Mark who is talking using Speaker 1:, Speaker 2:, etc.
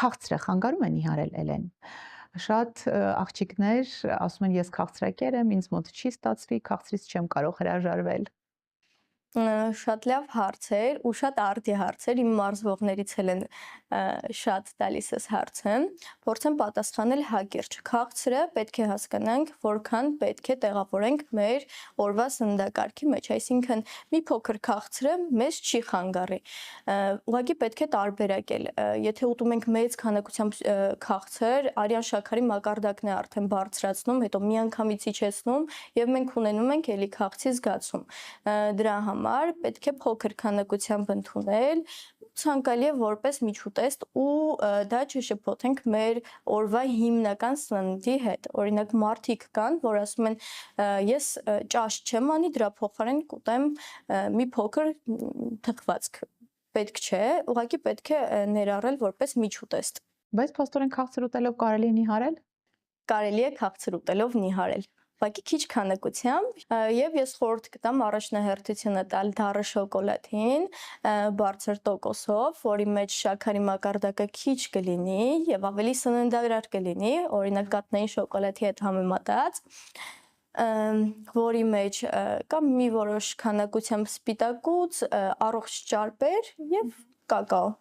Speaker 1: քաղցր է, խանգարում են իհարել Էլեն։ Շատ աղջիկներ ասում են ես քաղցրակեր եմ, ինձ մոտ չի ստացվի, քաղցրից չեմ կարող հրաժարվել։
Speaker 2: Շատ լավ հարց էր ու շատ արդի հարց էր, իմ մարզվողներից էլ են շատ տալիս այս հարցը, փորձեմ պատասխանել հակիրճ։ Քաղցրը պետք է հասկանանք, որքան պետք է տեղավորենք մեր օրվա սննդակարգի մեջ, այսինքն մի փոքր քաղցրը մեզ չի խանգարի։ Ուղղակի պետք է տարբերակել։ Եթե ուտում ենք մեծ քանակությամբ քաղցր, արյան շաքարի մակարդակն է արդեն բարձրացնում, հետո միանգամից իջեցնում եւ մենք ունենում ենք էլի քաղցի զգացում։ Դրա համար պետք է փոքր քանակությամբ ընդունել, ցանկալի է որպես միջուտեստ ու դա չշփոթենք մեր օրվա հիմնական սննդի հետ։ Օրինակ մարդիկ կան, որ ասում են ես ճաշ չեմ անի, դրա փոխարեն կուտեմ մի փոքր թխվածք։ Պետք չէ, ուղղակի պետք է ներառել որպես միջուտեստ։
Speaker 1: Բայց փաստորեն քաղցր ուտելով կարելի է նիհարել։
Speaker 2: Կարելի է քաղցր ուտելով նիհարել։ Ուղղակի քիչ քանակությամբ եւ ես խորհուրդ կտամ առաջնահերթությունը տալ դառը շոկոլադին բարձր տոկոսով, որի մեջ շաքարի մակարդակը քիչ կլինի եւ ավելի սննդարար կլինի, օրինակ կատնային շոկոլադի հետ համեմատած, որի մեջ կա մի որոշ քանակությամբ սպիտակուց, առողջ ճարպեր եւ կակաո։